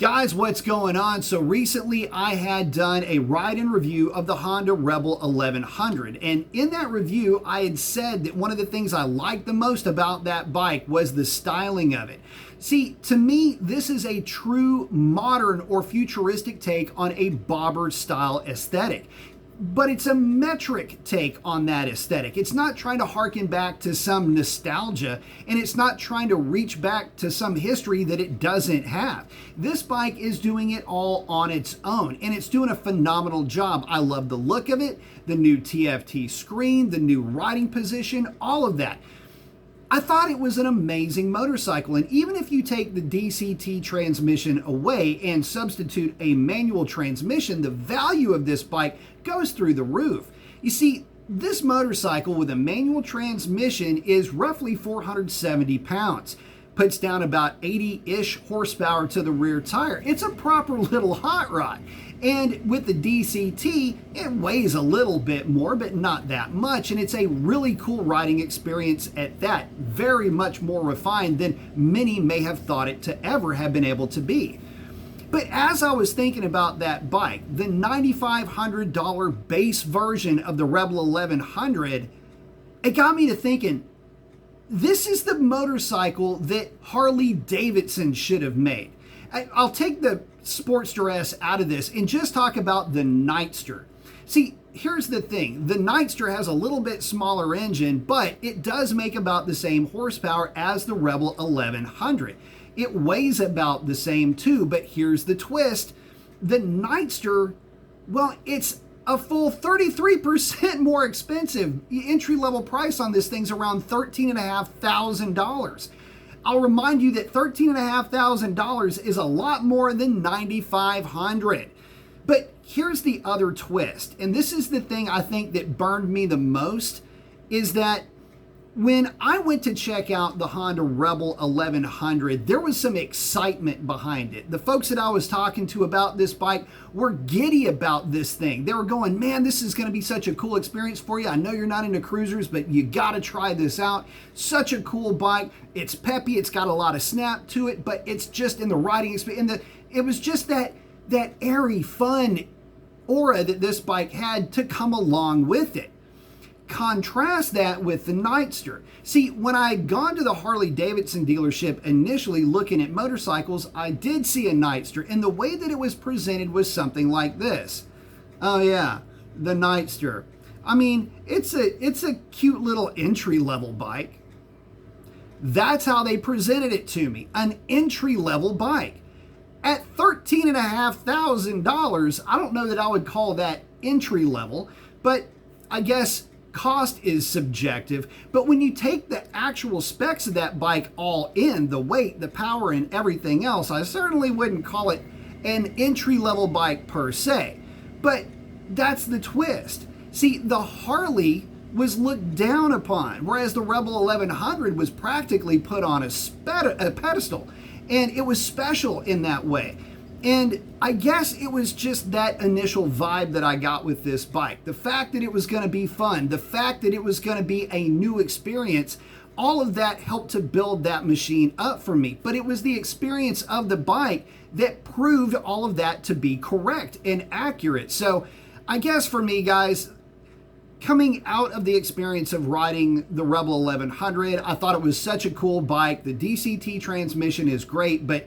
Guys, what's going on? So recently I had done a ride-in review of the Honda Rebel 1100, and in that review I had said that one of the things I liked the most about that bike was the styling of it. See, to me, this is a true modern or futuristic take on a bobber style aesthetic. But it's a metric take on that aesthetic. It's not trying to harken back to some nostalgia, and it's not trying to reach back to some history that it doesn't have. This bike is doing it all on its own, and it's doing a phenomenal job. I love the look of it, the new TFT screen, the new riding position, all of that. I thought it was an amazing motorcycle, and even if you take the DCT transmission away and substitute a manual transmission, the value of this bike goes through the roof. You see, this motorcycle with a manual transmission is roughly 470 pounds. Puts down about 80-ish horsepower to the rear tire. It's a proper little hot rod. And with the DCT, it weighs a little bit more, but not that much. And it's a really cool riding experience at that. Very much more refined than many may have thought it to ever have been able to be. But as I was thinking about that bike, the $9,500 base version of the Rebel 1100, it got me to thinking, this is the motorcycle that Harley-Davidson should have made. I'll take the Sportster S out of this and just talk about the Nightster. See, here's the thing. The Nightster has a little bit smaller engine, but it does make about the same horsepower as the Rebel 1100. It weighs about the same too, but here's the twist. The Nightster, well, it's a full 33% more expensive. The entry-level price on this thing's around $13,500. I'll remind you that $13,500 is a lot more than $9,500. But here's the other twist, and this is the thing I think that burned me the most, is that when I went to check out the Honda Rebel 1100, there was some excitement behind it. The folks that I was talking to about this bike were giddy about this thing. They were going, man, this is going to be such a cool experience for you. I know you're not into cruisers, but you got to try this out. Such a cool bike. It's peppy. It's got a lot of snap to it, but it's just in the riding experience. It was just that airy, fun aura that this bike had to come along with it. Contrast that with the Nightster. See, when I had gone to the Harley-Davidson dealership initially looking at motorcycles, I did see a Nightster, and the way that it was presented was something like this. Oh yeah, the Nightster. I mean, it's a cute little entry-level bike. That's how they presented it to me, an entry-level bike. At $13,500, I don't know that I would call that entry-level, but I guess cost is subjective. But when you take the actual specs of that bike all in, the weight, the power, and everything else, I certainly wouldn't call it an entry-level bike per se. But that's the twist. See, the Harley was looked down upon, whereas the Rebel 1100 was practically put on a pedestal. And it was special in that way. And I guess it was just that initial vibe that I got with this bike. The fact that it was going to be fun, the fact that it was going to be a new experience, all of that helped to build that machine up for me. But it was the experience of the bike that proved all of that to be correct and accurate. So I guess for me, guys, coming out of the experience of riding the Rebel 1100, I thought it was such a cool bike. The DCT transmission is great, but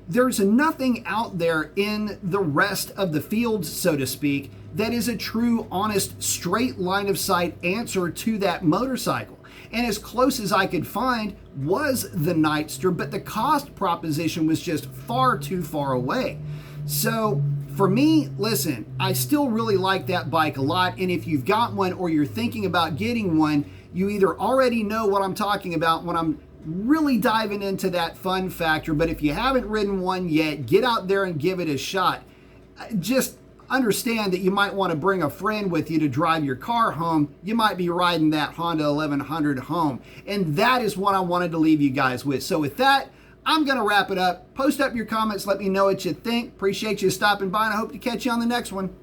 there's nothing out there in the rest of the field, so to speak, that is a true, honest, straight line of sight answer to that motorcycle. And as close as I could find was the Nightster, but the cost proposition was just far too far away. So for me, listen, I still really like that bike a lot. And if you've got one or you're thinking about getting one, you either already know what I'm talking about when I'm really diving into that fun factor. But if you haven't ridden one yet, get out there and give it a shot. Just understand that you might want to bring a friend with you to drive your car home. You might be riding that Honda 1100 home. And that is what I wanted to leave you guys with. So with that, I'm going to wrap it up. Post up your comments. Let me know what you think. Appreciate you stopping by, and I hope to catch you on the next one.